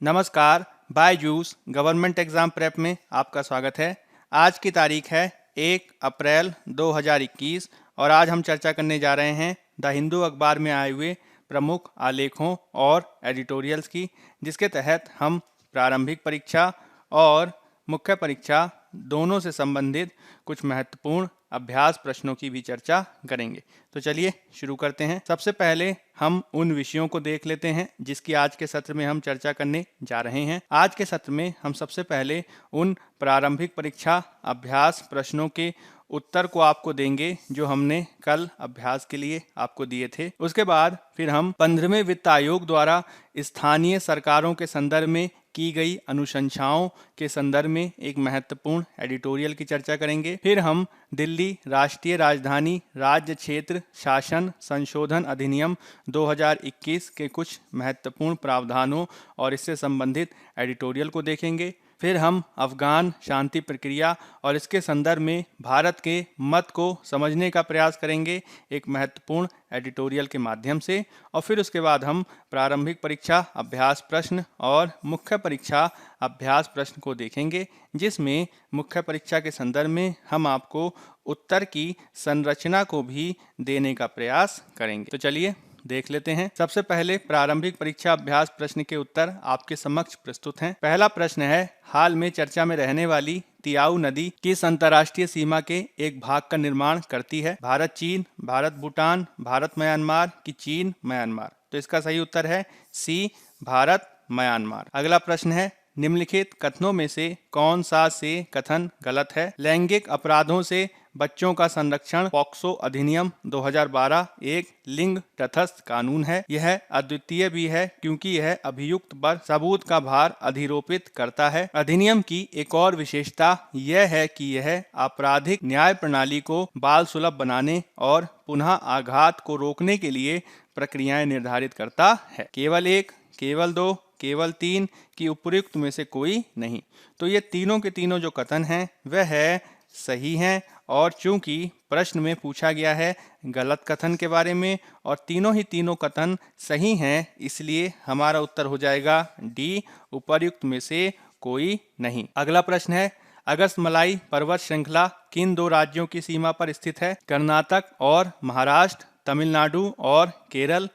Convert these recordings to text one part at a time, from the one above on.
नमस्कार, Byju's government exam prep में आपका स्वागत है। आज की तारीख है 1 अप्रैल 2021 और आज हम चर्चा करने जा रहे हैं द हिंदू अखबार में आए हुए प्रमुख आलेखों और एडिटोरियल्स की, जिसके तहत हम प्रारंभिक परीक्षा और मुख्य परीक्षा दोनों से संबंधित कुछ महत्वपूर्ण अभ्यास प्रश्नों की भी चर्चा करेंगे। तो चलिए शुरू करते हैं। सबसे पहले हम उन विषयों को देख लेते हैं जिसकी आज के सत्र में हम चर्चा करने जा रहे हैं। आज के सत्र में हम सबसे पहले उन प्रारंभिक परीक्षा अभ्यास प्रश्नों के उत्तर को आपको देंगे जो हमने कल अभ्यास के लिए आपको दिए थे। उसके बाद फिर हम 15वें वित्त आयोग द्वारा स्थानीय सरकारों के संदर्भ में की गई अनुशंसाओं के संदर्भ में एक महत्वपूर्ण एडिटोरियल की चर्चा करेंगे। फिर हम दिल्ली राष्ट्रीय राजधानी राज्य क्षेत्र शासन संशोधन अधिनियम 2021 के कुछ महत्वपूर्ण प्रावधानों और इससे संबंधित एडिटोरियल को देखेंगे। फिर हम अफगान शांति प्रक्रिया और इसके संदर्भ में भारत के मत को समझने का प्रयास करेंगे एक महत्वपूर्ण एडिटोरियल के माध्यम से। और फिर उसके बाद हम प्रारंभिक परीक्षा अभ्यास प्रश्न और मुख्य परीक्षा अभ्यास प्रश्न को देखेंगे, जिसमें मुख्य परीक्षा के संदर्भ में हम आपको उत्तर की संरचना को भी देने का प्रयास करेंगे। तो चलिए देख लेते हैं। सबसे पहले प्रारंभिक परीक्षा अभ्यास प्रश्न के उत्तर आपके समक्ष प्रस्तुत हैं। पहला प्रश्न है, हाल में चर्चा में रहने वाली तियाऊ नदी किस अंतर्राष्ट्रीय सीमा के एक भाग का निर्माण करती है? भारत चीन, भारत भूटान, भारत म्यांमार कि चीन म्यांमार? तो इसका सही उत्तर है सी, भारत म्यांमार। अगला प्रश्न है, निम्नलिखित कथनों में से कौन सा से कथन गलत है? लैंगिक अपराधों से बच्चों का संरक्षण पॉक्सो अधिनियम 2012 एक लिंग तटस्थ कानून है। यह अद्वितीय भी है क्योंकि यह अभियुक्त पर सबूत का भार अधिरोपित करता है। अधिनियम की एक और विशेषता यह है कि यह आपराधिक न्याय प्रणाली को बाल सुलभ बनाने और पुनः आघात को रोकने के लिए प्रक्रियाएं निर्धारित करता है। केवल एक, केवल दो, केवल तीन की उपयुक्त में से कोई नहीं। तो ये तीनों के तीनों जो कथन हैं वह सही हैं, और चूंकि प्रश्न में पूछा गया है गलत कथन के बारे में और तीनों ही तीनों कथन सही हैं, इसलिए हमारा उत्तर हो जाएगा डी, उपर्युक्त में से कोई नहीं। अगला प्रश्न है, अगस्त मलाई पर्वत श्रृंखला किन दो राज्यों की सीमा पर स्थित है? कर्नाटक और महाराष्ट्र, तमिलनाडु और केरल,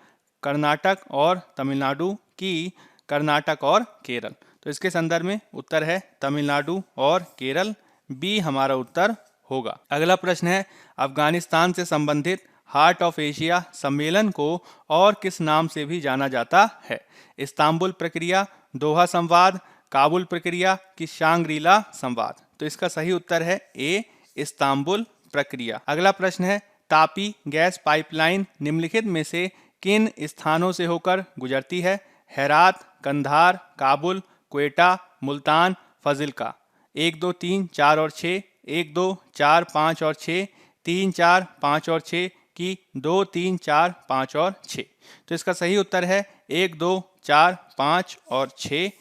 कर्नाटक और तमिलनाडु की कर्नाटक और केरल? तो इसके संदर्भ में उत्तर है तमिलनाडु और केरल, बी हमारा उत्तर होगा। अगला प्रश्न है, अफगानिस्तान से संबंधित हार्ट ऑफ एशिया सम्मेलन को और किस नाम से भी जाना जाता है? इस्तांबुल प्रक्रिया, दोहा संवाद, काबुल प्रक्रिया कि शांग्रीला संवाद? तो इसका सही उत्तर है ए, इस्तांबुल प्रक्रिया। अगला प्रश्न है, तापी गैस पाइपलाइन निम्नलिखित में से किन स्थानों से होकर गुजरती है? हेरात, कंधार, काबुल, क्वेटा, मुल्तान, फजिल्का? 1, 2, 3, 4 और 6, 1, 2, 4, 5 और 6, 3, 4, 5 और 6 की 2, 3, 4, 5 और 6? तो इसका सही उत्तर है 1, 2, 4, 5 और 6,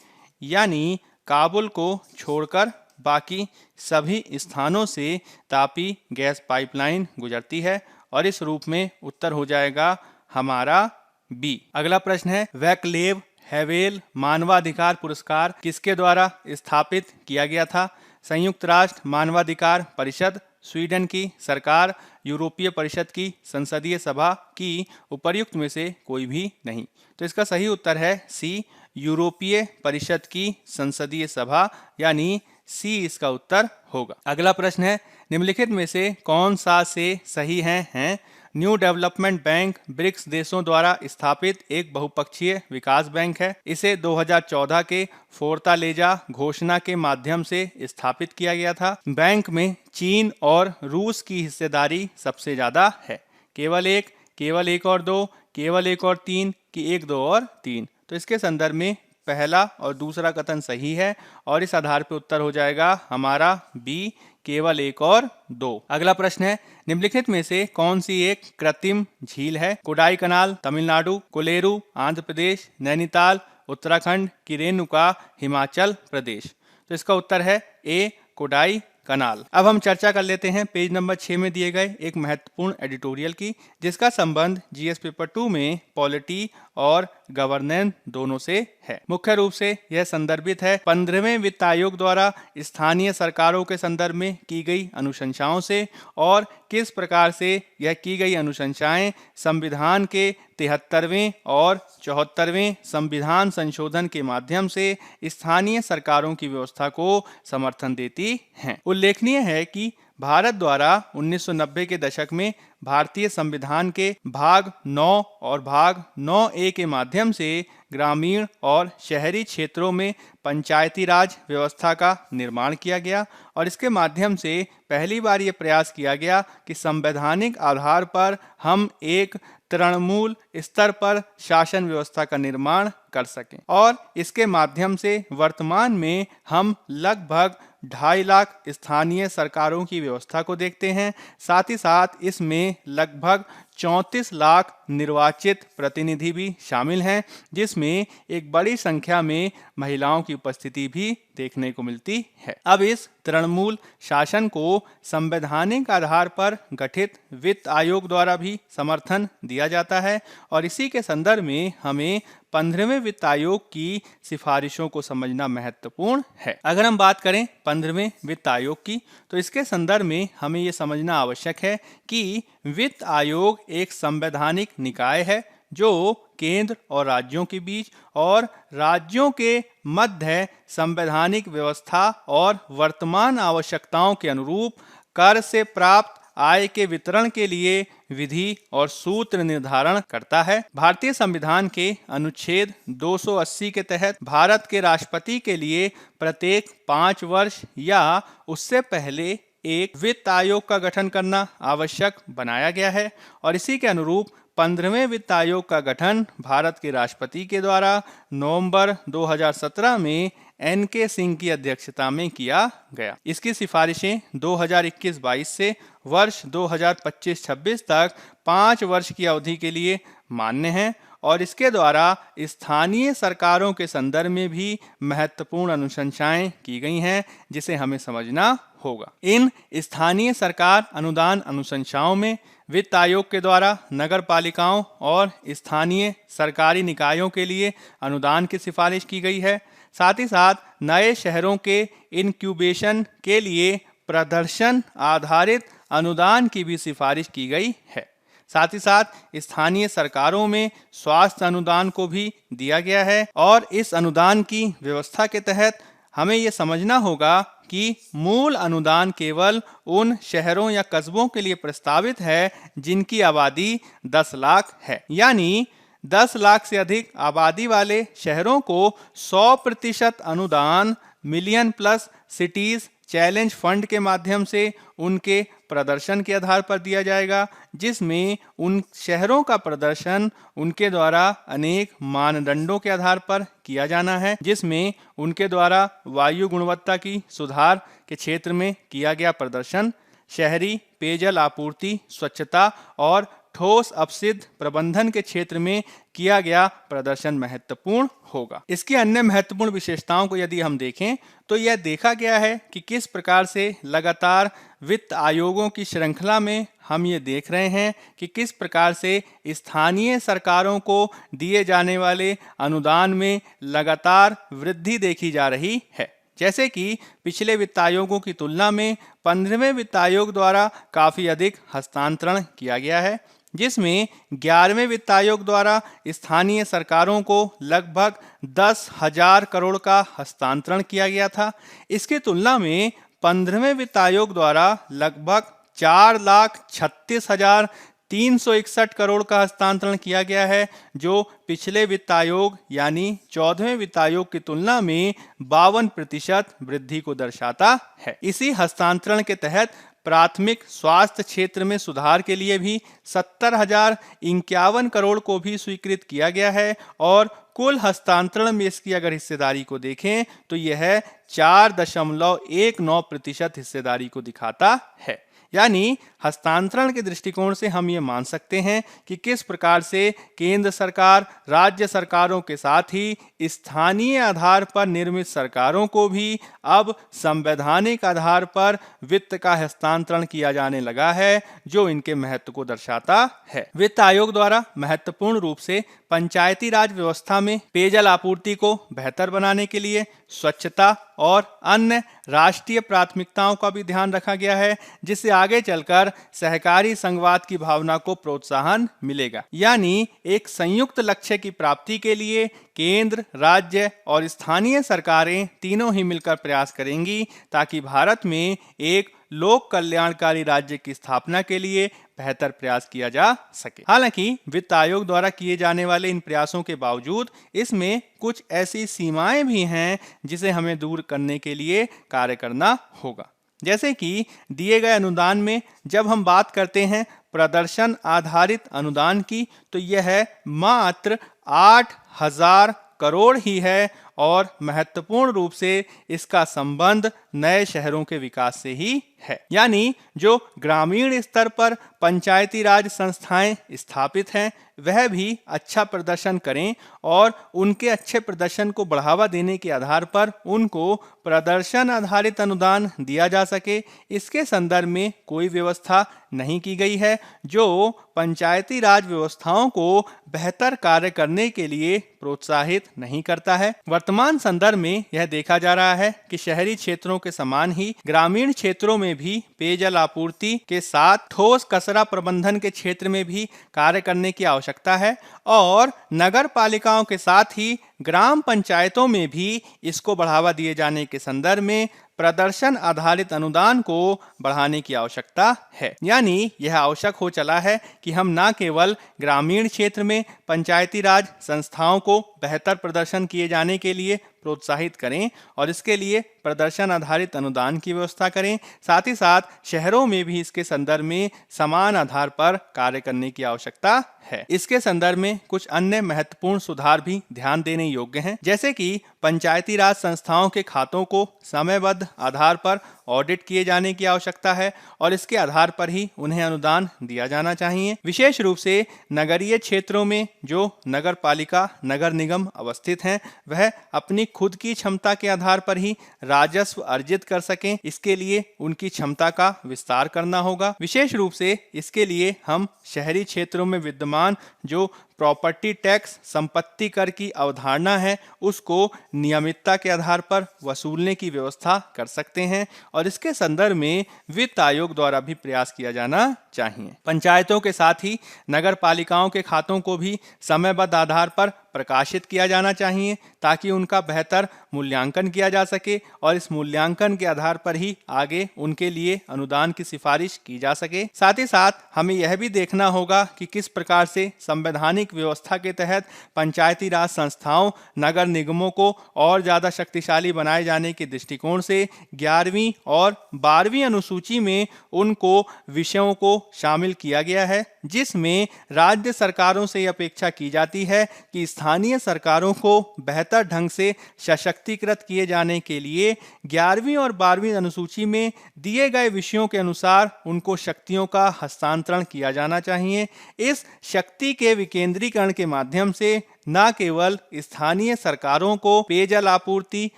यानी काबुल को छोड़कर बाकी सभी स्थानों से तापी गैस पाइपलाइन गुजरती है, और इस रूप में उत्तर हो जाएगा हमारा बी। अगला प्रश्न है, वैक्लेव हैवेल मानवाधिकार पुरस्कार किसके द्वारा स्थापित किया गया था? संयुक्त राष्ट्र मानवाधिकार परिषद, स्वीडन की सरकार, यूरोपीय परिषद की संसदीय सभा की उपर्युक्त में से कोई भी नहीं? तो इसका सही उत्तर है सी, यूरोपीय परिषद की संसदीय सभा, यानी सी इसका उत्तर होगा। अगला प्रश्न है, निम्नलिखित में से कौन सा से सही है? न्यू डेवलपमेंट बैंक ब्रिक्स देशों द्वारा स्थापित एक बहुपक्षीय विकास बैंक है। इसे 2014 के फोर्टालेजा घोषणा के माध्यम से स्थापित किया गया था। बैंक में चीन और रूस की हिस्सेदारी सबसे ज्यादा है। केवल एक, केवल एक और दो, केवल एक और तीन कि 1, 2 और 3? तो इसके संदर्भ में पहला और दूसरा कथन सही है, और इस आधार पर उत्तर हो जाएगा हमारा बी, केवल 1 और 2। अगला प्रश्न है, निम्नलिखित में से कौन सी एक कृत्रिम झील है? कोडाई कनाल तमिलनाडु, कोलेरू आंध्र प्रदेश, नैनीताल उत्तराखंड की रेणुका हिमाचल प्रदेश? तो इसका उत्तर है ए, कोडाई कनाल। अब हम चर्चा कर लेते हैं पेज नंबर 6 में दिए गए एक महत्वपूर्ण एडिटोरियल की, जिसका संबंध जीएस पेपर 2 में पॉलिटी और गवर्नेंस दोनों से है। मुख्य रूप से यह संदर्भित है 15वें वित्त आयोग द्वारा स्थानीय सरकारों के संदर्भ में की गई अनुशंसाओं से और किस प्रकार से यह की गई अनुशंसाएं संविधान के 73वें और 74वें संविधान संशोधन के माध्यम से स्थानीय सरकारों की व्यवस्था को समर्थन देती हैं। उल्लेखनीय है कि भारत द्वारा 1990 के दशक में भारतीय संविधान के भाग 9 और भाग 9A के माध्यम से ग्रामीण और शहरी क्षेत्रों में पंचायती राज व्यवस्था का निर्माण किया गया और इसके माध्यम से पहली बार ये प्रयास किया गया कि संवैधानिक आधार पर हम एक तृणमूल स्तर पर शासन व्यवस्था का निर्माण कर सकें और इसके माध्यम से वर्तमान में हम लगभग 2.5 लाख स्थानीय सरकारों की व्यवस्था को देखते हैं। साथ ही साथ इसमें लगभग 34 लाख निर्वाचित प्रतिनिधि भी शामिल हैं, जिसमें एक बड़ी संख्या में महिलाओं की उपस्थिति भी देखने को मिलती है। अब इस तृणमूल शासन को संवैधानिक आधार पर गठित वित्त आयोग द्वारा भी समर्थन दिया जाता है और इसी के संदर्भ में हमें 15वें वित्त आयोग की सिफारिशों को समझना महत्वपूर्ण है। अगर हम बात करें 15वें वित्त आयोग की, तो इसके संदर्भ में हमें ये समझना आवश्यक है कि वित्त आयोग एक संवैधानिक निकाय है जो केंद्र और राज्यों के बीच और राज्यों के मध्य संवैधानिक व्यवस्था और वर्तमान आवश्यकताओं के अनुरूप कर से प्राप्त आय के वितरण के लिए विधि और सूत्र निर्धारण करता है। भारतीय संविधान के अनुच्छेद 280 के तहत भारत के राष्ट्रपति के लिए प्रत्येक 5 वर्ष या उससे पहले एक वित्त आयोग का गठन करना आवश्यक बनाया गया है और इसी के अनुरूप 15वें वित्त आयोग का गठन भारत के राष्ट्रपति के द्वारा नवंबर 2017 में NK सिंह की अध्यक्षता में किया गया। इसकी सिफारिशें 2021-22 से वर्ष 2025-26 तक 5 वर्ष की अवधि के लिए मान्य हैं और इसके द्वारा स्थानीय सरकारों के संदर्भ में भी महत्वपूर्ण अनुशंसाएं की गई हैं, जिसे हमें समझना होगा। इन स्थानीय सरकार अनुदान अनुशंसाओं में वित्त आयोग के द्वारा नगर पालिकाओं और स्थानीय सरकारी निकायों के लिए अनुदान की सिफारिश की गई है। साथ ही साथ नए शहरों के इनक्यूबेशन के लिए प्रदर्शन आधारित अनुदान की भी सिफारिश की गई है। साथ ही साथ स्थानीय सरकारों में स्वास्थ्य अनुदान को भी दिया गया है और इस अनुदान की व्यवस्था के तहत हमें ये समझना होगा कि मूल अनुदान केवल उन शहरों या कस्बों के लिए प्रस्तावित है जिनकी आबादी 10 लाख है, यानी 10 लाख से अधिक आबादी वाले शहरों को 100% अनुदान million plus cities challenge fund के माध्यम से उनके प्रदर्शन के आधार पर दिया जाएगा, जिसमें उन शहरों का प्रदर्शन उनके द्वारा अनेक मानदंडों के आधार पर किया जाना है, जिसमें उनके द्वारा वायु गुणवत्ता की सुधार के क्षेत्र में किया गया प्रदर्शन, शहरी पेयजल आपूर्ति, स्वच्छता और ठोस अपशिष्ट प्रबंधन के क्षेत्र में किया गया प्रदर्शन महत्वपूर्ण होगा। इसकी अन्य महत्वपूर्ण विशेषताओं को यदि हम देखें तो यह देखा गया है कि किस प्रकार से लगातार वित्त आयोगों की श्रृंखला में हम ये देख रहे हैं कि किस प्रकार से स्थानीय सरकारों को दिए जाने वाले अनुदान में लगातार वृद्धि देखी जा रही है। जैसे कि पिछले वित्त आयोगों की तुलना में 15वें वित्त आयोग द्वारा काफ़ी अधिक हस्तांतरण किया गया है, जिसमें 11वें वित्त आयोग द्वारा स्थानीय सरकारों को लगभग 10,000 करोड़ का हस्तांतरण किया गया था। इसकी तुलना में 15वें वित्त आयोग द्वारा लगभग 4,36,361 करोड़ का हस्तांतरण किया गया है, जो पिछले वित्त आयोग यानी 14वें वित्त आयोग की तुलना में 52% वृद्धि को दर्शाता है। इसी हस्तांतरण के तहत प्राथमिक स्वास्थ्य क्षेत्र में सुधार के लिए भी 70,051 करोड़ को भी स्वीकृत किया गया है और कुल हस्तांतरण में इसकी अगर हिस्सेदारी को देखें तो यह 4.19% हिस्सेदारी को दिखाता है। यानी हस्तांतरण के दृष्टिकोण से हम ये मान सकते हैं कि किस प्रकार से केंद्र सरकार राज्य सरकारों के साथ ही स्थानीय आधार पर निर्मित सरकारों को भी अब संवैधानिक आधार पर वित्त का हस्तांतरण किया जाने लगा है, जो इनके महत्व को दर्शाता है। वित्त आयोग द्वारा महत्वपूर्ण रूप से पंचायती राज व्यवस्था में पेयजल आपूर्ति को बेहतर बनाने के लिए स्वच्छता और अन्य राष्ट्रीय प्राथमिकताओं का भी ध्यान रखा गया है, जिससे आगे चलकर सहकारी संघवाद की भावना को प्रोत्साहन मिलेगा। यानी एक संयुक्त लक्ष्य की प्राप्ति के लिए केंद्र, राज्य और स्थानीय सरकारें तीनों ही मिलकर प्रयास करेंगी ताकि भारत में एक लोक कल्याणकारी राज्य की स्थापना के लिए बेहतर प्रयास किया जा सके। हालांकि वित्त आयोग द्वारा किए जाने वाले इन प्रयासों के बावजूद इसमें कुछ ऐसी सीमाएं भी हैं जिसे हमें दूर करने के लिए कार्य करना होगा। जैसे कि दिए गए अनुदान में जब हम बात करते हैं प्रदर्शन आधारित अनुदान की, तो यह मात्र 8,000 करोड़ ही है और महत्वपूर्ण रूप से इसका संबंध नए शहरों के विकास से ही है। यानी जो ग्रामीण स्तर पर पंचायती राज संस्थाएं स्थापित हैं वह भी अच्छा प्रदर्शन करें और उनके अच्छे प्रदर्शन को बढ़ावा देने के आधार पर उनको प्रदर्शन आधारित अनुदान दिया जा सके, इसके संदर्भ में कोई व्यवस्था नहीं की गई है जो पंचायती राज व्यवस्थाओं को बेहतर कार्य करने के लिए प्रोत्साहित नहीं करता है। वर्तमान संदर्भ में यह देखा जा रहा है कि शहरी क्षेत्रों के समान ही ग्रामीण क्षेत्रों में भी पेयजल आपूर्ति के साथ ठोस कचरा प्रबंधन के क्षेत्र में भी कार्य करने की आवश्यकता है और नगर पालिकाओं के साथ ही ग्राम पंचायतों में भी इसको बढ़ावा दिए जाने के संदर्भ में प्रदर्शन आधारित अनुदान को बढ़ाने की आवश्यकता है। यानी यह आवश्यक हो चला है कि हम न केवल ग्रामीण क्षेत्र में पंचायती राज संस्थाओं को बेहतर प्रदर्शन किए जाने के लिए प्रोत्साहित करें और इसके लिए प्रदर्शन आधारित अनुदान की व्यवस्था करें, साथ ही साथ शहरों में भी इसके संदर्भ में समान आधार पर कार्य करने की आवश्यकता है। इसके संदर्भ में कुछ अन्य महत्वपूर्ण सुधार भी ध्यान देने योग्य हैं, जैसे कि पंचायती राज संस्थाओं के खातों को समयबद्ध आधार पर ऑडिट किए जाने की आवश्यकता है और इसके आधार पर ही उन्हें अनुदान दिया जाना चाहिए। विशेष रूप से नगरीय क्षेत्रों में जो नगर पालिका, नगर निगम अवस्थित हैं वह अपनी खुद की क्षमता के आधार पर ही राजस्व अर्जित कर सकें, इसके लिए उनकी क्षमता का विस्तार करना होगा। विशेष रूप से इसके लिए हम शहरी क्षेत्रों में विद्यमान जो प्रॉपर्टी टैक्स, संपत्ति कर की अवधारणा है उसको नियमितता के आधार पर वसूलने की व्यवस्था कर सकते हैं और इसके संदर्भ में वित्त आयोग द्वारा भी प्रयास किया जाना चाहिए। पंचायतों के साथ ही नगर पालिकाओं के खातों को भी समयबद्ध आधार पर प्रकाशित किया जाना चाहिए ताकि उनका बेहतर मूल्यांकन किया जा सके और इस मूल्यांकन के आधार पर ही आगे उनके लिए अनुदान की सिफारिश की जा सके। साथ ही साथ हमें यह भी देखना होगा कि किस प्रकार से संवैधानिक व्यवस्था के तहत पंचायती राज संस्थाओं, नगर निगमों को और ज़्यादा शक्तिशाली बनाए जाने के दृष्टिकोण से 11वीं और 12वीं अनुसूची में उनको विषयों को शामिल किया गया है, जिसमें राज्य सरकारों से अपेक्षा की जाती है कि स्थानीय सरकारों को बेहतर ढंग से सशक्तिकृत किए जाने के लिए 11वीं और 12वीं अनुसूची में दिए गए विषयों के अनुसार उनको शक्तियों का हस्तांतरण किया जाना चाहिए। इस शक्ति के विकेंद्रीकरण के माध्यम से न केवल स्थानीय सरकारों को पेयजल आपूर्ति,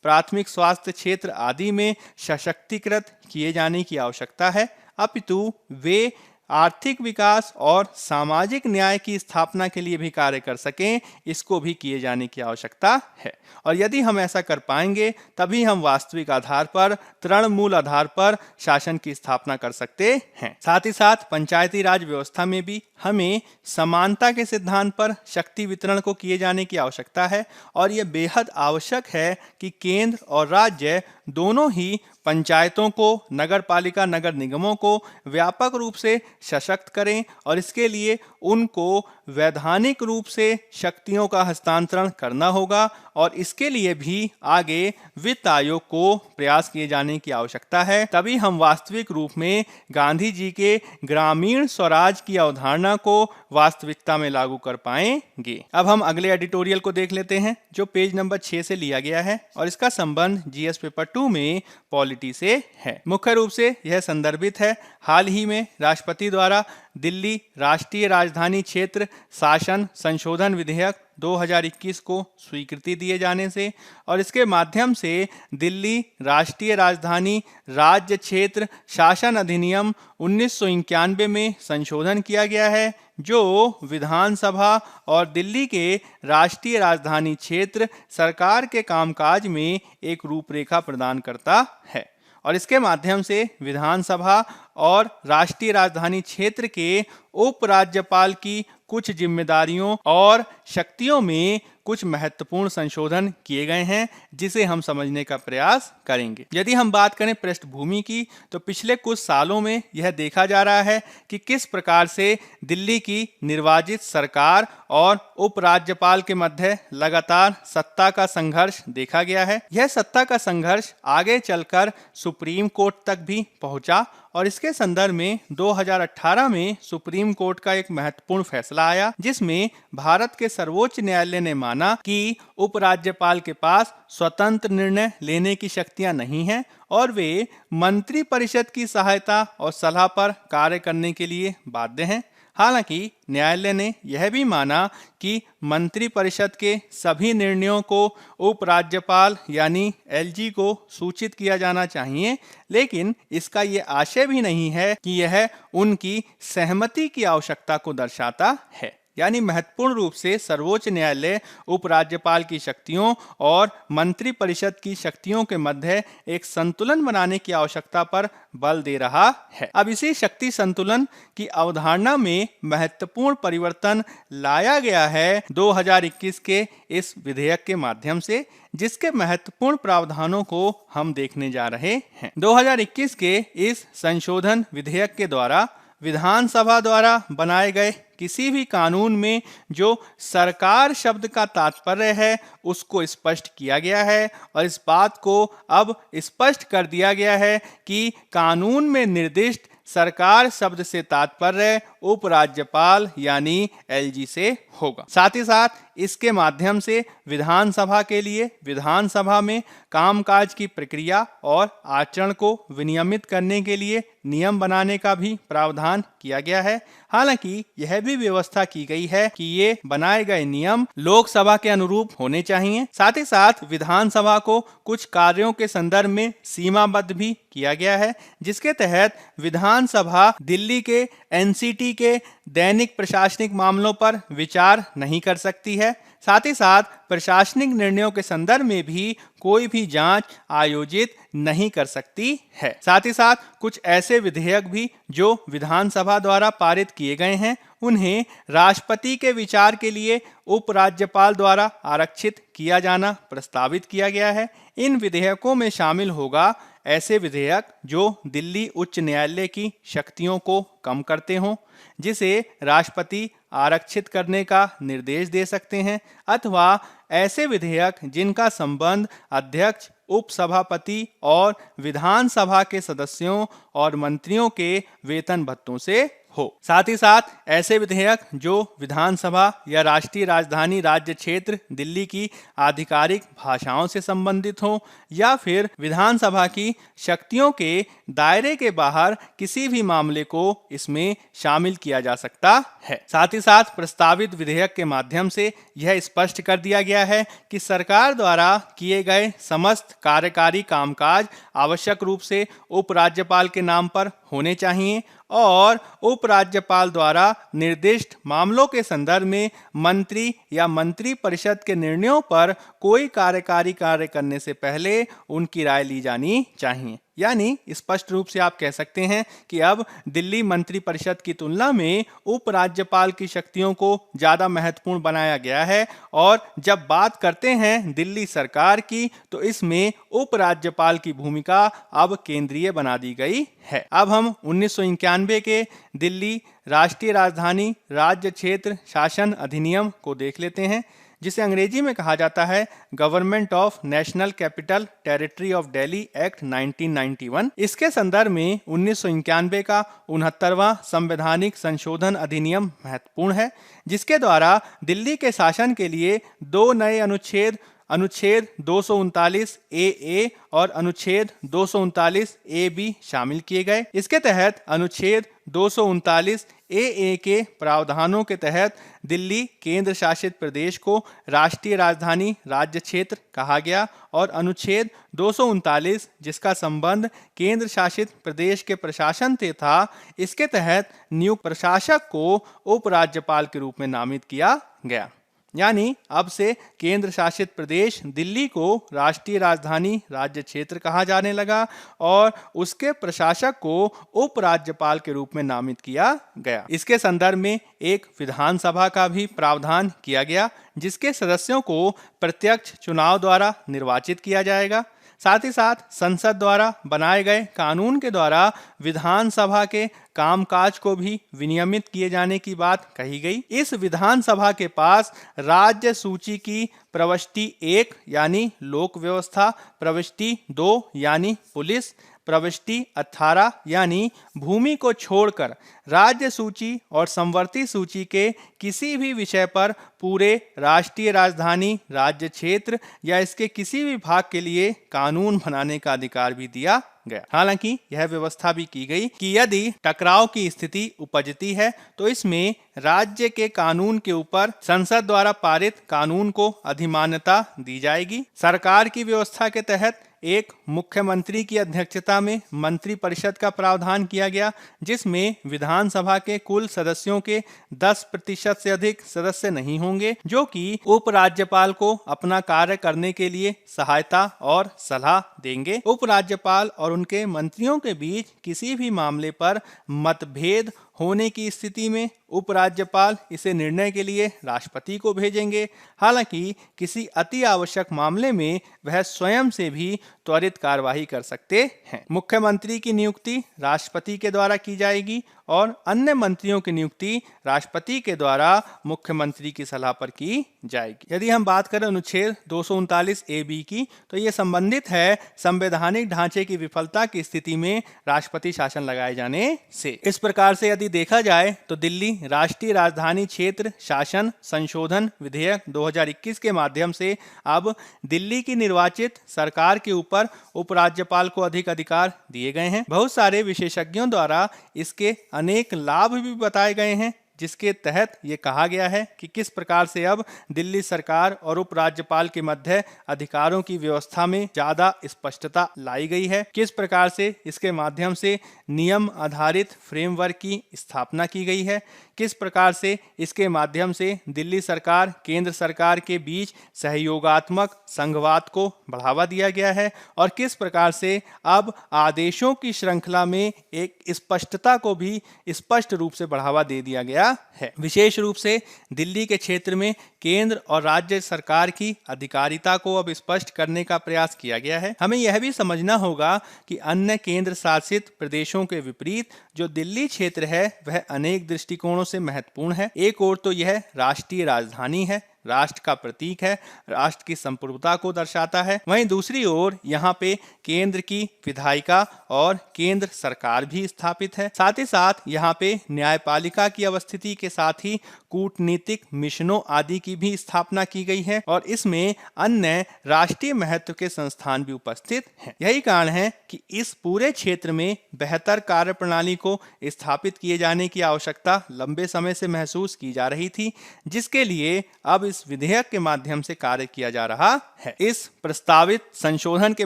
प्राथमिक स्वास्थ्य क्षेत्र आदि में सशक्तिकृत किए जाने की आवश्यकता है, अपितु वे आर्थिक विकास और सामाजिक न्याय की स्थापना के लिए भी कार्य कर सकें, इसको भी किए जाने की आवश्यकता है। और यदि हम ऐसा कर पाएंगे तभी हम वास्तविक आधार पर, तृणमूल आधार पर शासन की स्थापना कर सकते हैं। साथ ही साथ पंचायती राज व्यवस्था में भी हमें समानता के सिद्धांत पर शक्ति वितरण को किए जाने की आवश्यकता है और यह बेहद आवश्यक है कि केंद्र और राज्य दोनों ही पंचायतों को, नगर पालिका, नगर निगमों को व्यापक रूप से सशक्त करें और इसके लिए उनको वैधानिक रूप से शक्तियों का हस्तांतरण करना होगा और इसके लिए भी आगे वित्त आयोग को प्रयास किए जाने की आवश्यकता है। तभी हम वास्तविक रूप में गांधी जी के ग्रामीण स्वराज की अवधारणा को वास्तविकता में लागू कर पाएंगे। अब हम अगले एडिटोरियल को देख लेते हैं जो पेज नंबर 6 से लिया गया है और इसका संबंध जीएस पेपर 2 में पॉलिटी से है। मुख्य रूप से यह संदर्भित है हाल ही में राष्ट्रपति द्वारा दिल्ली राष्ट्रीय राजधानी क्षेत्र शासन संशोधन विधेयक 2021 को स्वीकृति दिए जाने से और इसके माध्यम से दिल्ली राष्ट्रीय राजधानी राज्य क्षेत्र शासन अधिनियम 1991 में संशोधन किया गया है, जो विधानसभा और दिल्ली के राष्ट्रीय राजधानी क्षेत्र सरकार के कामकाज में एक रूपरेखा प्रदान करता है। और इसके माध्यम से विधानसभा और राष्ट्रीय राजधानी क्षेत्र के उपराज्यपाल की कुछ जिम्मेदारियों और शक्तियों में कुछ महत्वपूर्ण संशोधन किए गए हैं, जिसे हम समझने का प्रयास करेंगे। यदि हम बात करें पृष्ठभूमि की, तो पिछले कुछ सालों में यह देखा जा रहा है कि किस प्रकार से दिल्ली की निर्वाचित सरकार और उपराज्यपाल के मध्य लगातार सत्ता का संघर्ष देखा गया है। यह सत्ता का संघर्ष आगे चलकर सुप्रीम कोर्ट तक भी पहुंचा और इसके संदर्भ में 2018 में सुप्रीम कोर्ट का एक महत्वपूर्ण फैसला आया, जिसमें भारत के सर्वोच्च न्यायालय ने माना कि उपराज्यपाल के पास स्वतंत्र निर्णय लेने की शक्तियां नहीं हैं और वे मंत्री परिषद की सहायता और सलाह पर कार्य करने के लिए बाध्य हैं। हालांकि न्यायालय ने यह भी माना कि मंत्री परिषद के सभी निर्णयों को उपराज्यपाल यानी एलजी को सूचित किया जाना चाहिए, लेकिन इसका ये आशय भी नहीं है कि यह उनकी सहमति की आवश्यकता को दर्शाता है। यानी महत्वपूर्ण रूप से सर्वोच्च न्यायालय उपराज्यपाल की शक्तियों और मंत्री परिषद की शक्तियों के मध्य एक संतुलन बनाने की आवश्यकता पर बल दे रहा है। अब इसी शक्ति संतुलन की अवधारणा में महत्वपूर्ण परिवर्तन लाया गया है 2021 के इस विधेयक के माध्यम से, जिसके महत्वपूर्ण प्रावधानों को हम देखने जा रहे हैं। 2021 के इस संशोधन विधेयक के द्वारा विधानसभा द्वारा बनाए गए किसी भी कानून में जो सरकार शब्द का तात्पर्य है उसको स्पष्ट किया गया है और इस बात को अब स्पष्ट कर दिया गया है कि कानून में निर्दिष्ट सरकार शब्द से तात्पर्य उपराज्यपाल यानी एलजी से होगा। साथ ही साथ इसके माध्यम से विधानसभा के लिए विधानसभा में कामकाज की प्रक्रिया और आचरण को विनियमित करने के लिए नियम बनाने का भी प्रावधान किया गया है। हालांकि यह भी व्यवस्था की गई है कि ये बनाए गए नियम लोकसभा के अनुरूप होने चाहिए। साथ ही साथ विधानसभा को कुछ कार्यों के संदर्भ में सीमाबद्ध भी किया गया है, जिसके तहत विधानसभा दिल्ली के एनसीटी के दैनिक प्रशासनिक मामलों पर विचार नहीं कर सकती है। साथ ही साथ प्रशासनिक निर्णयों के संदर्भ में भी कोई भी जांच आयोजित नहीं कर सकती है। साथ ही साथ कुछ ऐसे विधेयक भी जो विधानसभा द्वारा पारित किए गए हैं, उन्हें राष्ट्रपति के विचार के लिए उपराज्यपाल द्वारा आरक्षित किया जाना प्रस्तावित किया गया है। इन विधेयकों में शामिल होगा ऐसे विधेयक जो दिल्ली उच्च न्यायालय की शक्तियों को कम करते हों, जिसे राष्ट्रपति आरक्षित करने का निर्देश दे सकते हैं, अथवा ऐसे विधेयक जिनका संबंध अध्यक्ष, उपसभापति और विधानसभा के सदस्यों और मंत्रियों के वेतन भत्तों से हो। साथ ही साथ ऐसे विधेयक जो विधानसभा या राष्ट्रीय राजधानी राज्य क्षेत्र दिल्ली की आधिकारिक भाषाओं से संबंधित हों या फिर विधानसभा की शक्तियों के दायरे के बाहर किसी भी मामले को इसमें शामिल किया जा सकता है। साथ ही साथ प्रस्तावित विधेयक के माध्यम से यह स्पष्ट कर दिया गया है कि सरकार द्वारा किए गए समस्त कार्यकारी कामकाज आवश्यक रूप से उपराज्यपाल के नाम पर होने चाहिए और उपराज्यपाल द्वारा निर्दिष्ट मामलों के संदर्भ में मंत्री या मंत्री परिषद के निर्णयों पर कोई कार्यकारी कार्य करने से पहले उनकी राय ली जानी चाहिए। यानी स्पष्ट रूप से आप कह सकते हैं कि अब दिल्ली मंत्री परिषद की तुलना में उपराज्यपाल की शक्तियों को ज्यादा महत्वपूर्ण बनाया गया है और जब बात करते हैं दिल्ली सरकार की तो इसमें उपराज्यपाल की भूमिका अब केंद्रीय बना दी गई है। अब हम 1991 के दिल्ली राष्ट्रीय राजधानी राज्य क्षेत्र शासन अधिनियम को देख लेते हैं, जिसे अंग्रेजी में कहा जाता है government of national capital territory of Delhi act 1991। इसके संदर्भ में 1991 का 69वां संवैधानिक संशोधन अधिनियम महत्वपूर्ण है, जिसके द्वारा दिल्ली के शासन के लिए 2 नए अनुच्छेद अनुच्छेद 239 ए और अनुच्छेद 239 ए शामिल किए गए। इसके तहत अनुच्छेद 239 ए के प्रावधानों के तहत दिल्ली केंद्र शासित प्रदेश को राष्ट्रीय राजधानी राज्य क्षेत्र कहा गया और अनुच्छेद 239 जिसका संबंध केंद्र शासित प्रदेश के प्रशासन से था, इसके तहत नियुक्त प्रशासक को उपराज्यपाल के रूप में नामित किया गया। यानी अब से केंद्र शासित प्रदेश दिल्ली को राष्ट्रीय राजधानी राज्य क्षेत्र कहा जाने लगा और उसके प्रशासक को उपराज्यपाल के रूप में नामित किया गया। इसके संदर्भ में एक विधानसभा का भी प्रावधान किया गया जिसके सदस्यों को प्रत्यक्ष चुनाव द्वारा निर्वाचित किया जाएगा। साथ ही साथ संसद द्वारा बनाए गए कानून के द्वारा विधानसभा के कामकाज को भी विनियमित किए जाने की बात कही गई। इस विधानसभा के पास राज्य सूची की प्रविष्टि 1 यानी लोक व्यवस्था, प्रविष्टि 2 यानी पुलिस, प्रविष्टि 18 यानी भूमि को छोड़कर राज्य सूची और संवर्ती सूची के किसी भी विषय पर पूरे राष्ट्रीय राजधानी राज्य क्षेत्र या इसके किसी भी भाग के लिए कानून बनाने का अधिकार भी दिया गया। हालांकि यह व्यवस्था भी की गई कि यदि टकराव की स्थिति उपजती है तो इसमें राज्य के कानून के ऊपर संसद द्वारा पारित कानून को अधिमान्यता दी जाएगी। सरकार की व्यवस्था के तहत एक मुख्यमंत्री की अध्यक्षता में मंत्रिपरिषद का प्रावधान किया गया जिसमें विधानसभा के कुल सदस्यों के 10% से अधिक सदस्य नहीं होंगे, जो कि उपराज्यपाल को अपना कार्य करने के लिए सहायता और सलाह देंगे। उपराज्यपाल और उनके मंत्रियों के बीच किसी भी मामले पर मतभेद होने की स्थिति में उपराज्यपाल इसे निर्णय के लिए राष्ट्रपति को भेजेंगे। हालांकि किसी अति आवश्यक मामले में वह स्वयं से भी त्वरित कार्यवाही कर सकते हैं। मुख्यमंत्री की नियुक्ति राष्ट्रपति के द्वारा की जाएगी और अन्य मंत्रियों की नियुक्ति राष्ट्रपति के द्वारा मुख्यमंत्री की सलाह पर की जाएगी। यदि हम बात करें अनुच्छेद 239 ए बी की, तो ये संबंधित है संवैधानिक ढांचे की विफलता की स्थिति में राष्ट्रपति शासन लगाए जाने से। इस प्रकार से यदि देखा जाए तो दिल्ली राष्ट्रीय राजधानी क्षेत्र शासन संशोधन विधेयक 2021 के माध्यम से अब दिल्ली की निर्वाचित सरकार के ऊपर उपराज्यपाल को अधिक अधिकार दिए गए हैं। बहुत सारे विशेषज्ञों द्वारा इसके अनेक लाभ भी बताए गए हैं, जिसके तहत ये कहा गया है कि किस प्रकार से अब दिल्ली सरकार और उपराज्यपाल के मध्य अधिकारों की व्यवस्था में ज्यादा स्पष्टता लाई गई है, किस प्रकार से इसके माध्यम से नियम आधारित फ्रेमवर्क की स्थापना की गई है, किस प्रकार से इसके माध्यम से दिल्ली सरकार केंद्र सरकार के बीच सहयोगात्मक संघवाद को बढ़ावा दिया गया है और किस प्रकार से अब आदेशों की श्रृंखला में एक स्पष्टता को भी स्पष्ट रूप से बढ़ावा दे दिया गया है। विशेष रूप से दिल्ली के क्षेत्र में केंद्र और राज्य सरकार की अधिकारिता को अब स्पष्ट करने का प्रयास किया गया है। हमें यह भी समझना होगा कि अन्य केंद्र शासित प्रदेशों के विपरीत जो दिल्ली क्षेत्र है वह अनेक दृष्टिकोणों से महत्वपूर्ण है। एक ओर तो यह राष्ट्रीय राजधानी है, राष्ट्र का प्रतीक है, राष्ट्र की संप्रभुता को दर्शाता है। वहीं दूसरी ओर यहाँ पे केंद्र की विधायिका और केंद्र सरकार भी स्थापित है। साथ ही साथ यहाँ पे न्यायपालिका की अवस्थिति के साथ ही कूटनीतिक मिशनों आदि की भी स्थापना की गई है और इसमें अन्य राष्ट्रीय महत्व के संस्थान भी उपस्थित हैं। यही कारण है कि इस पूरे क्षेत्र में बेहतर कार्यप्रणाली को स्थापित किए जाने की आवश्यकता लंबे समय से महसूस की जा रही थी, जिसके लिए अब इस विधेयक के माध्यम से कार्य किया जा रहा है। इस प्रस्तावित संशोधन के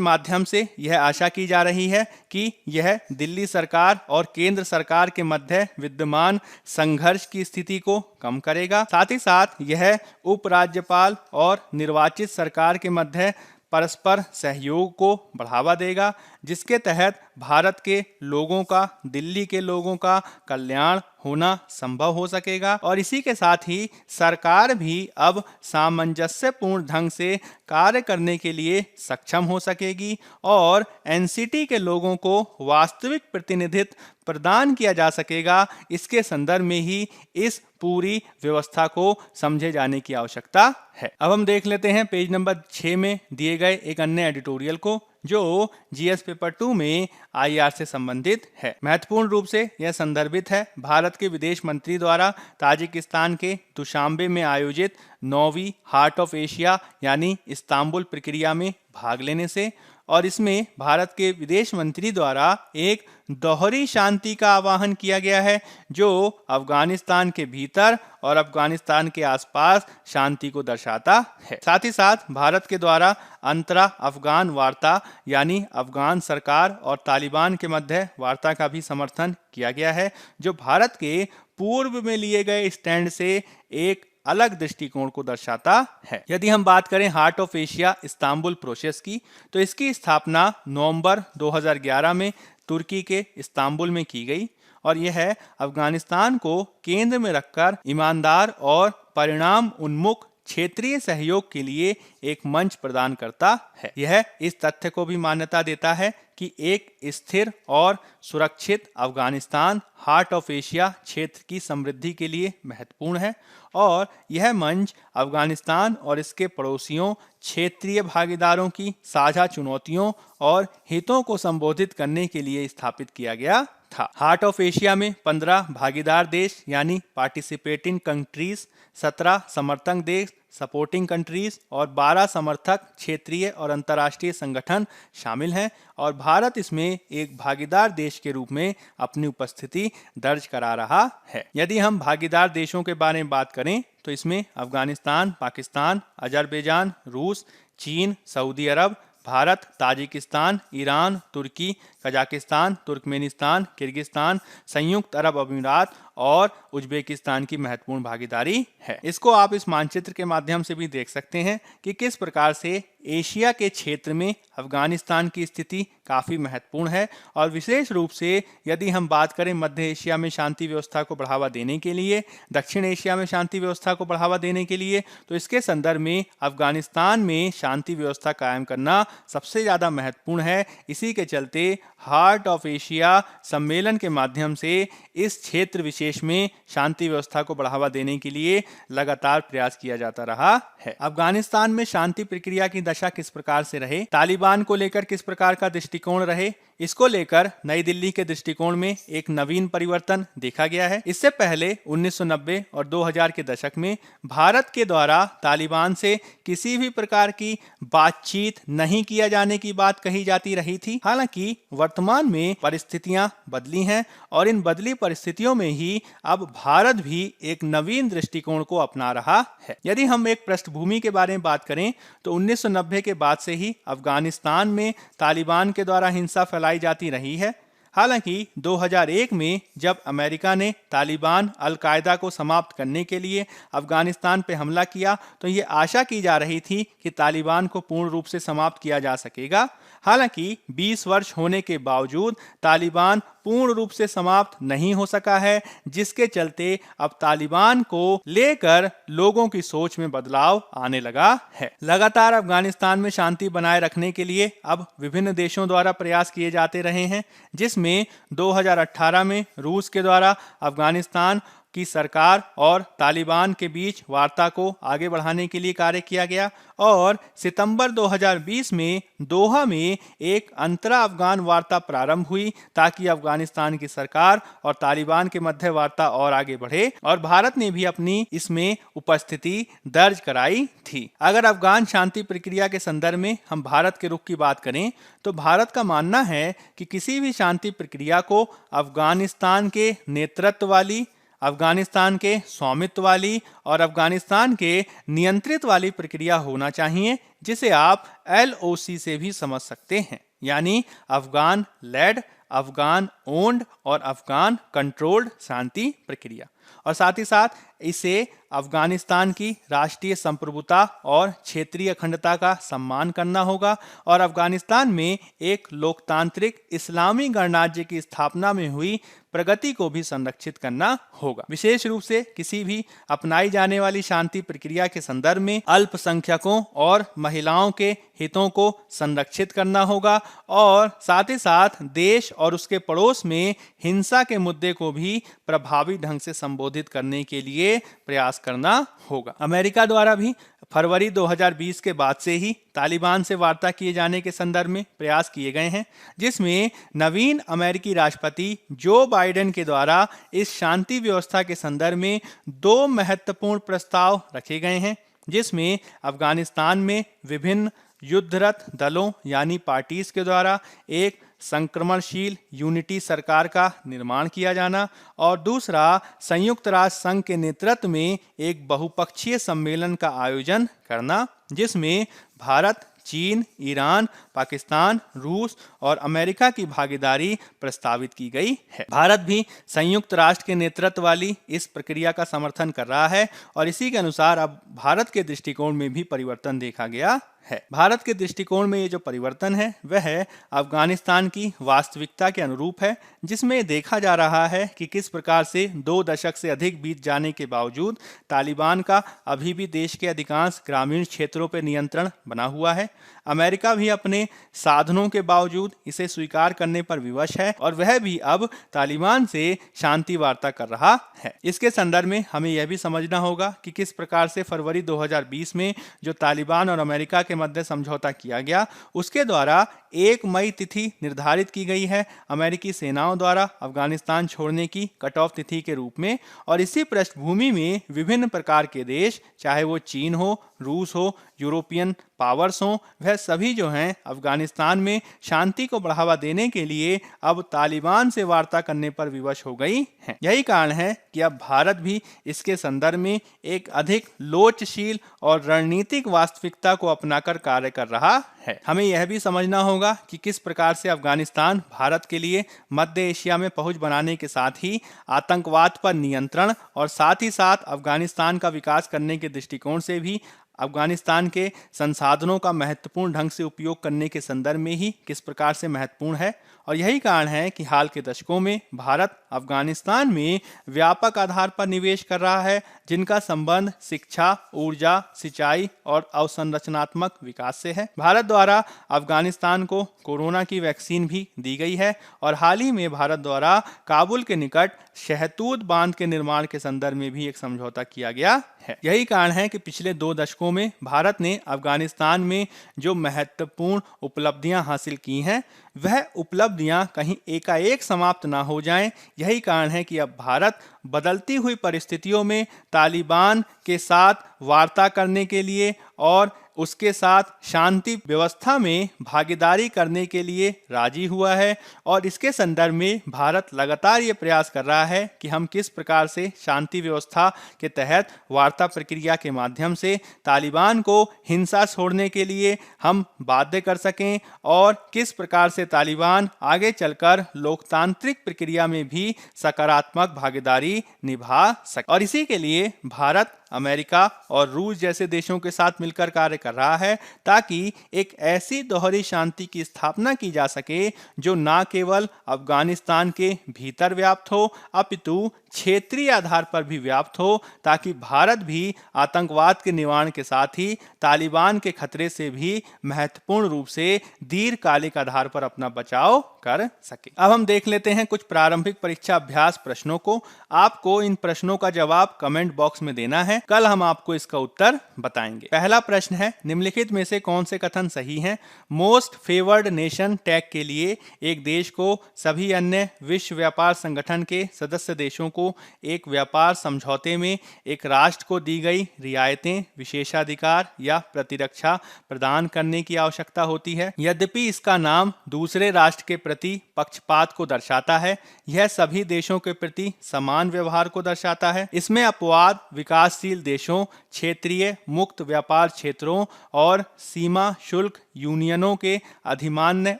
माध्यम से यह आशा की जा रही है कि यह दिल्ली सरकार और केंद्र सरकार के मध्य विद्यमान संघर्ष की स्थिति को कम करेगा। साथ ही साथ यह उपराज्यपाल और निर्वाचित सरकार के मध्य परस्पर सहयोग को बढ़ावा देगा, जिसके तहत भारत के लोगों का, दिल्ली के लोगों का कल्याण होना संभव हो सकेगा और इसी के साथ ही सरकार भी अब सामंजस्यपूर्ण ढंग से कार्य करने के लिए सक्षम हो सकेगी और एनसीटी के लोगों को वास्तविक प्रतिनिधित्व प्रदान किया जा सकेगा। इसके संदर्भ में ही इस पूरी व्यवस्था को समझे जाने की आवश्यकता है। अब हम देख लेते हैं पेज नंबर 6 में दिए गए एक अन्य एडिटोरियल को, जो जीएस पेपर 2 में आईआर से संबंधित है। महत्वपूर्ण रूप से यह संदर्भित है भारत के विदेश मंत्री द्वारा ताजिकिस्तान के दुशांबे में आयोजित 9वीं हार्ट ऑफ एशिया यानी इस्तांबुल प्रक्रिया में भाग लेने से, और इसमें भारत के विदेश मंत्री द्वारा एक दोहरी शांति का आह्वान किया गया है जो अफगानिस्तान के भीतर और अफगानिस्तान के आसपास शांति को दर्शाता है। साथ ही साथ भारत के द्वारा अंतरा अफगान वार्ता यानी अफगान सरकार और तालिबान के मध्य वार्ता का भी समर्थन किया गया है, जो भारत के पूर्व में लिए गए स्टैंड से एक अलग दृष्टिकोण को दर्शाता है। यदि हम बात करें heart of Asia Istanbul process की, तो इसकी स्थापना नवंबर 2011 में तुर्की के इस्तांबुल में की गई और यह अफगानिस्तान को केंद्र में रखकर ईमानदार और परिणाम उन्मुख क्षेत्रीय सहयोग के लिए एक मंच प्रदान करता है। यह इस तथ्य को भी मान्यता देता है कि एक स्थिर और सुरक्षित अफगानिस्तान हार्ट ऑफ एशिया क्षेत्र की समृद्धि के लिए महत्वपूर्ण है और यह मंच अफगानिस्तान और इसके पड़ोसियों क्षेत्रीय भागीदारों की साझा चुनौतियों और हितों को संबोधित करने के लिए स्थापित किया गया था। हार्ट ऑफ एशिया में 15 भागीदार देश यानी पार्टिसिपेटिंग कंट्रीज, 17 समर्थक देश सपोर्टिंग कंट्रीज और 12 समर्थक क्षेत्रीय और अंतर्राष्ट्रीय संगठन शामिल हैं और भारत इसमें एक भागीदार देश के रूप में अपनी उपस्थिति दर्ज करा रहा है। यदि हम भागीदार देशों के बारे में बात करें तो इसमें अफगानिस्तान, पाकिस्तान, अजरबैजान, रूस, चीन, सऊदी अरब, भारत, ताजिकिस्तान, ईरान, तुर्की, कजाकिस्तान, तुर्कमेनिस्तान, किर्गिस्तान, संयुक्त अरब अमीरात और उज्बेकिस्तान की महत्वपूर्ण भागीदारी है। इसको आप इस मानचित्र के माध्यम से भी देख सकते हैं कि किस प्रकार से एशिया के क्षेत्र में अफगानिस्तान की स्थिति काफ़ी महत्वपूर्ण है और विशेष रूप से यदि हम बात करें मध्य एशिया में शांति व्यवस्था को बढ़ावा देने के लिए, दक्षिण एशिया में शांति व्यवस्था को बढ़ावा देने के लिए, तो इसके संदर्भ में अफगानिस्तान में शांति व्यवस्था कायम करना सबसे ज़्यादा महत्वपूर्ण है। इसी के चलते हार्ट ऑफ एशिया सम्मेलन के माध्यम से इस क्षेत्र विशेष में शांति व्यवस्था को बढ़ावा देने के लिए लगातार प्रयास किया जाता रहा है। अफगानिस्तान में शांति प्रक्रिया की दशा किस प्रकार से रहे, तालिबान को लेकर किस प्रकार का दृष्टिकोण रहे, इसको लेकर नई दिल्ली के दृष्टिकोण में एक नवीन परिवर्तन देखा गया है। इससे पहले 1990 और 2000 के दशक में भारत के द्वारा तालिबान से किसी भी प्रकार की बातचीत नहीं किया जाने की बात कही जाती रही थी। हालांकि वर्तमान में परिस्थितियां बदली हैं और इन बदली परिस्थितियों में ही अब भारत भी एक नवीन दृष्टिकोण को अपना रहा है। यदि हम एक पृष्ठभूमि के बारे में बात करें तो 1990 के बाद से ही अफगानिस्तान में तालिबान के द्वारा हिंसा फैलाई जाती रही है। हालांकि 2001 में जब अमेरिका ने तालिबान अल-कायदा को समाप्त करने के लिए अफगानिस्तान पर हमला किया तो ये आशा की जा रही थी कि तालिबान को पूर्ण रूप से समाप्त किया जा सकेगा। हालांकि 20 वर्ष होने के बावजूद तालिबान पूर्ण रूप से समाप्त नहीं हो सका है, जिसके चलते अब तालिबान को लेकर लोगों की सोच में बदलाव आने लगा है। लगातार अफगानिस्तान में शांति बनाए रखने के लिए अब विभिन्न देशों द्वारा प्रयास किए जाते रहे हैं, जिसमें 2018 में रूस के द्वारा अफगानिस्तान की सरकार और तालिबान के बीच वार्ता को आगे बढ़ाने के लिए कार्य किया गया और सितंबर 2020 में दोहा में एक अंतरा अफगान वार्ता प्रारंभ हुई ताकि अफगानिस्तान की सरकार और तालिबान के मध्य वार्ता और आगे बढ़े और भारत ने भी अपनी इसमें उपस्थिति दर्ज कराई थी। अगर अफगान शांति प्रक्रिया के संदर्भ में हम भारत के रुख की बात करें तो भारत का मानना है कि किसी भी शांति प्रक्रिया को अफगानिस्तान के नेतृत्व वाली, अफगानिस्तान के स्वामित्व वाली और अफगानिस्तान के नियंत्रित वाली प्रक्रिया होना चाहिए, जिसे आप LOC से भी समझ सकते हैं, यानी अफगान लेड, अफगान ओन्ड और अफगान कंट्रोल्ड शांति प्रक्रिया। और साथ ही साथ इसे अफगानिस्तान की राष्ट्रीय संप्रभुता और क्षेत्रीय अखंडता का सम्मान करना होगा और अफगानिस्तान में एक लोकतांत्रिक इस्लामी गणराज्य की स्थापना में हुई प्रगति को भी संरक्षित करना होगा। विशेष रूप से किसी भी अपनाई जाने वाली शांति प्रक्रिया के संदर्भ में अल्पसंख्यकों और महिलाओं के हितों को संरक्षित करना होगा और साथ ही साथ देश और उसके पड़ोस में हिंसा के मुद्दे को भी प्रभावी ढंग से संबोधित करने के लिए प्रयास करना होगा। अमेरिका द्वारा भी फरवरी 2020 के बाद से ही तालिबान से वार्ता किए जाने के संदर्भ में प्रयास किए गए हैं, जिसमें नवीन अमेरिकी राष्ट्रपति जो बाइडेन के द्वारा इस शांति व्यवस्था के संदर्भ में 2 महत्वपूर्ण प्रस्ताव रखे गए हैं, जिसमें अफगानिस्तान में विभिन्न युद्धरत दलों यानी पार्टीज के द्वारा एक संक्रमणशील यूनिटी सरकार का निर्माण किया जाना और दूसरा संयुक्त राष्ट्र संघ के नेतृत्व में एक बहुपक्षीय सम्मेलन का आयोजन करना, जिसमें भारत, चीन, ईरान, पाकिस्तान, रूस और अमेरिका की भागीदारी प्रस्तावित की गई है। भारत भी संयुक्त राष्ट्र के नेतृत्व वाली इस प्रक्रिया का समर्थन कर रहा है और इसी के अनुसार अब भारत के दृष्टिकोण में भी परिवर्तन देखा गया है। भारत के दृष्टिकोण में ये जो परिवर्तन है वह अफगानिस्तान की वास्तविकता के अनुरूप है, जिसमें देखा जा रहा है कि किस प्रकार से 2 दशक से अधिक बीत जाने के बावजूद तालिबान का अभी भी देश के अधिकांश ग्रामीण क्षेत्रों पर नियंत्रण बना हुआ है। अमेरिका भी अपने साधनों के बावजूद इसे स्वीकार करने पर विवश है और वह भी अब तालिबान से शांति वार्ता कर रहा है। इसके संदर्भ में हमें यह भी समझना होगा कि किस प्रकार से फरवरी 2020 में जो तालिबान और अमेरिका के मध्य समझौता किया गया, उसके द्वारा 1 मई तिथि निर्धारित की गई है अमेरिकी सेनाओं द्वारा अफगानिस्तान छोड़ने की कट ऑफ तिथि के रूप में। और इसी पृष्ठभूमि में विभिन्न प्रकार के देश, चाहे वो चीन हो, रूस हो, यूरोपियन पावर्स हों, वह सभी जो हैं अफगानिस्तान में शांति को बढ़ावा देने के लिए अब तालिबान से वार्ता करने पर विवश हो गई हैं। यही कारण है कि अब भारत भी इसके संदर्भ में एक अधिक लोचशील और रणनीतिक वास्तविकता को अपनाकर कार्य कर रहा है। हमें यह भी समझना होगा कि किस प्रकार से अफगानिस्तान भारत के लिए मध्य एशिया में पहुंच बनाने के साथ ही आतंकवाद पर नियंत्रण और साथ ही साथ अफगानिस्तान का विकास करने के दृष्टिकोण से भी अफगानिस्तान के संसाधनों का महत्वपूर्ण ढंग से उपयोग करने के संदर्भ में ही किस प्रकार से महत्वपूर्ण है। और यही कारण है कि हाल के दशकों में भारत अफगानिस्तान में व्यापक आधार पर निवेश कर रहा है, जिनका संबंध शिक्षा, ऊर्जा, सिंचाई और अवसंरचनात्मक विकास से है। भारत द्वारा अफगानिस्तान को कोरोना की वैक्सीन भी दी गई है और हाल ही में भारत द्वारा काबुल के निकट शहतूत बांध के निर्माण के संदर्भ में भी एक समझौता किया गया है। यही कारण है कि पिछले 2 दशकों में भारत ने अफगानिस्तान में जो महत्वपूर्ण उपलब्धियां हासिल की हैं, वह उपलब्धियां कहीं एकाएक समाप्त ना हो जाएं। यही कारण है कि अब भारत बदलती हुई परिस्थितियों में तालिबान के साथ वार्ता करने के लिए और उसके साथ शांति व्यवस्था में भागीदारी करने के लिए राजी हुआ है। और इसके संदर्भ में भारत लगातार ये प्रयास कर रहा है कि हम किस प्रकार से शांति व्यवस्था के तहत वार्ता प्रक्रिया के माध्यम से तालिबान को हिंसा छोड़ने के लिए हम बाध्य कर सकें और किस प्रकार से तालिबान आगे चलकर लोकतांत्रिक प्रक्रिया में भी सकारात्मक भागीदारी निभा सके। और इसी के लिए भारत अमेरिका और रूस जैसे देशों के साथ मिलकर कार्य कर रहा है ताकि एक ऐसी दोहरी शांति की स्थापना की जा सके जो न केवल अफगानिस्तान के भीतर व्याप्त हो अपितु क्षेत्रीय आधार पर भी व्याप्त हो, ताकि भारत भी आतंकवाद के निवारण के साथ ही तालिबान के खतरे से भी महत्वपूर्ण रूप से दीर्घकालिक आधार पर अपना बचाव कर सके। अब हम देख लेते हैं कुछ प्रारंभिक परीक्षा अभ्यास प्रश्नों को। आपको इन प्रश्नों का जवाब कमेंट बॉक्स में देना है, कल हम आपको इसका उत्तर बताएंगे। पहला प्रश्न है, निम्नलिखित में से कौन से कथन सही हैं? मोस्ट फेवर्ड नेशन टैग के लिए एक देश को सभी अन्य विश्व व्यापार संगठन के सदस्य देशों को एक व्यापार समझौते में एक राष्ट्र को दी गई रियायतें, विशेषाधिकार या प्रतिरक्षा प्रदान करने की आवश्यकता होती है। यद्यपि इसका नाम दूसरे राष्ट्र के प्रति पक्षपात को दर्शाता है, यह सभी देशों के प्रति समान व्यवहार को दर्शाता है। इसमें अपवाद विकासशील देशों, क्षेत्रीय मुक्त व्यापार क्षेत्रों और सीमा शुल्क यूनियनों के अधिमान्य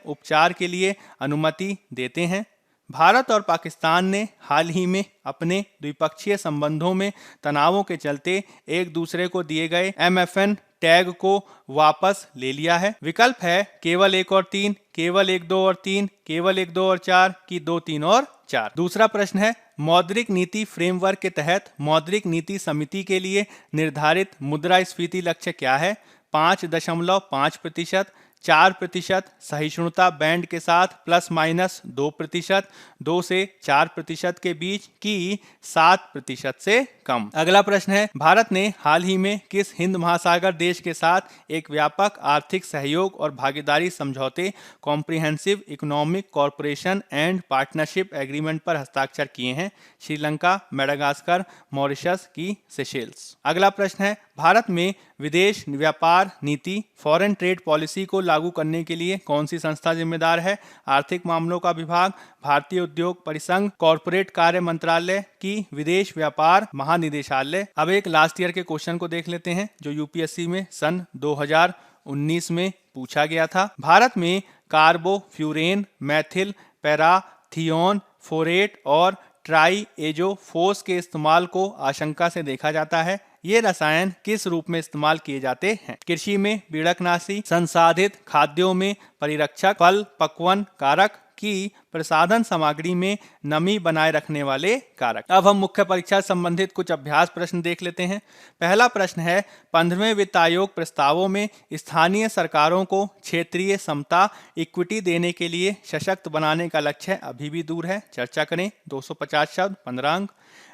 उपचार के लिए अनुमति देते हैं। भारत और पाकिस्तान ने हाल ही में अपने द्विपक्षीय संबंधों में तनावों के चलते एक दूसरे को दिए गए MFN टैग को वापस ले लिया है। विकल्प है केवल 1 और 3, केवल 1, 2 और 3, केवल 1, 2 और 4 की 2, 3 और 4। दूसरा प्रश्न है, मौद्रिक नीति फ्रेमवर्क के तहत मौद्रिक नीति समिति के लिए निर्धारित मुद्रास्फीति लक्ष्य क्या है? 5.5%, 4%, सहिष्णुता बैंड के साथ ±2%, 2 से 4% के बीच की 7% से कम। अगला प्रश्न है, भारत ने हाल ही में किस हिंद महासागर देश के साथ एक व्यापक आर्थिक सहयोग और भागीदारी समझौते comprehensive economic corporation and partnership agreement पर हस्ताक्षर किए हैं? श्रीलंका, मेडागास्कर, मॉरिशस की सेशेल्स। अगला प्रश्न है, भारत में विदेश व्यापार नीति फॉरेन ट्रेड पॉलिसी को लागू करने के लिए कौन सी संस्था जिम्मेदार है? आर्थिक मामलों का विभाग, भारतीय उद्योग परिसंघ, कॉर्पोरेट कार्य मंत्रालय की विदेश व्यापार महानिदेशालय। अब एक लास्ट ईयर के क्वेश्चन को देख लेते हैं जो यूपीएससी में सन 2019 में पूछा गया था। भारत में कार्बोफ्यूरेन, मैथिल पैराथियोन फोरेट और ट्राईएजोफोस के इस्तेमाल को आशंका से देखा जाता है। ये रसायन किस रूप में इस्तेमाल किए जाते हैं? कृषि में बीड़कनाशी, संसाधित खाद्यों में परिरक्षक, फल पक्वन कारक की प्रसाधन सामग्री में नमी बनाए रखने वाले कारक। अब हम मुख्य परीक्षा से संबंधित कुछ अभ्यास प्रश्न देख लेते हैं। पहला प्रश्न है, 15वें वित्त आयोग प्रस्तावों में स्थानीय सरकारों को क्षेत्रीय समता इक्विटी देने के लिए सशक्त बनाने का लक्ष्य अभी भी दूर है, चर्चा करें। 250 शब्द, 15 अंक।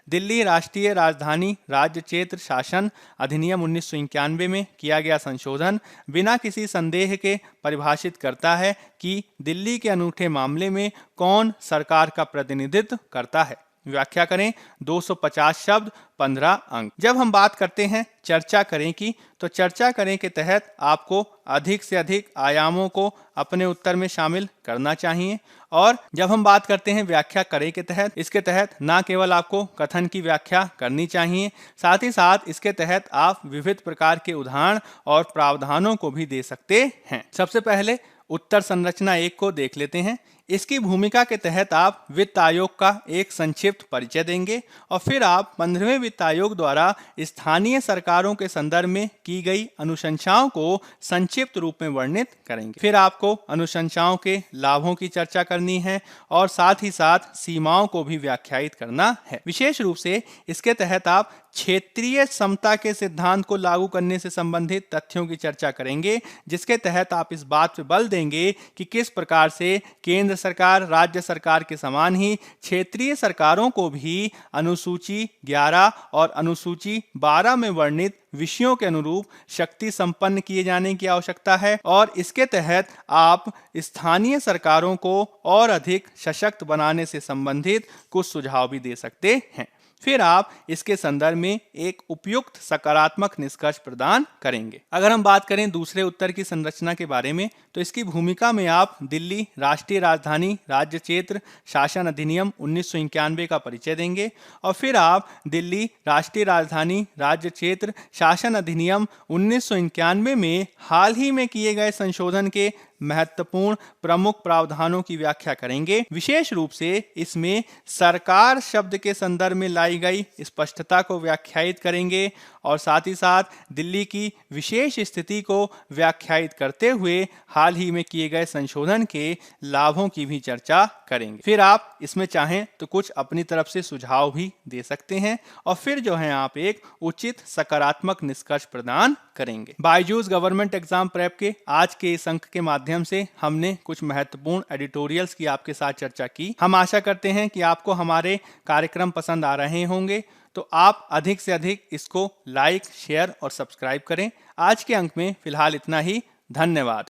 दिल्ली राष्ट्रीय राजधानी राज्य क्षेत्र शासन अधिनियम 1991 में किया गया संशोधन बिना किसी संदेह के परिभाषित करता है कि दिल्ली के अनूठे मामले में कौन सरकार का प्रतिनिधित्व करता है, व्याख्या करें। 250 शब्द, 15 अंक। जब हम बात करते हैं चर्चा करें की, तो चर्चा करें के तहत आपको अधिक से अधिक आयामों को अपने उत्तर में शामिल करना चाहिए। और जब हम बात करते हैं व्याख्या करें के तहत, इसके तहत ना केवल आपको कथन की व्याख्या करनी चाहिए, साथ ही साथ इसके तहत आप विविध प्रकार के उदाहरण और प्रावधानों को भी दे सकते हैं। सबसे पहले उत्तर संरचना 1 को देख लेते हैं। इसकी भूमिका के तहत आप वित्त आयोग का एक संक्षिप्त परिचय देंगे और फिर आप 15वें वित्त आयोग द्वारा स्थानीय सरकारों के संदर्भ में की गई अनुशंसाओं को संक्षिप्त रूप में वर्णित करेंगे। फिर आपको अनुशंसाओं के लाभों की चर्चा करनी है और साथ ही साथ सीमाओं को भी व्याख्यायित करना है। विशेष रूप से इसके तहत आप क्षेत्रीय समता के सिद्धांत को लागू करने से संबंधित तथ्यों की चर्चा करेंगे, जिसके तहत आप इस बात पर बल देंगे कि किस प्रकार से केंद्र सरकार राज्य सरकार के समान ही क्षेत्रीय सरकारों को भी अनुसूची 11 और अनुसूची 12 में वर्णित विषयों के अनुरूप शक्ति संपन्न किए जाने की आवश्यकता है। और इसके तहत आप स्थानीय सरकारों को और अधिक सशक्त बनाने से संबंधित कुछ सुझाव भी दे सकते हैं। फिर आप इसके संदर्भ में एक उपयुक्त सकारात्मक निष्कर्ष प्रदान करेंगे। अगर हम बात करें दूसरे उत्तर की संरचना के बारे में, तो इसकी भूमिका में आप दिल्ली राष्ट्रीय राजधानी राज्य क्षेत्र शासन अधिनियम 1991 का परिचय देंगे और फिर आप दिल्ली राष्ट्रीय राजधानी राज्य क्षेत्र शासन अधिनियम 1991 में हाल ही में किए गए संशोधन के महत्वपूर्ण प्रमुख प्रावधानों की व्याख्या करेंगे। विशेष रूप से इसमें सरकार शब्द के संदर्भ में लाई गई स्पष्टता को व्याख्यायित करेंगे और साथ ही साथ दिल्ली की विशेष स्थिति को व्याख्यायित करते हुए हाल ही में किए गए संशोधन के लाभों की भी चर्चा करेंगे। फिर आप इसमें चाहें तो कुछ अपनी तरफ से सुझाव भी दे सकते हैं और फिर जो है आप एक उचित सकारात्मक निष्कर्ष प्रदान करेंगे। बायजूस गवर्नमेंट एग्जाम प्रेप के आज के इस अंक के माध्यम से हमने कुछ महत्वपूर्ण एडिटोरियल्स की आपके साथ चर्चा की। हम आशा करते हैं कि आपको हमारे कार्यक्रम पसंद आ रहे होंगे, तो आप अधिक से अधिक इसको लाइक, शेयर और सब्सक्राइब करें। आज के अंक में फिलहाल इतना ही। धन्यवाद।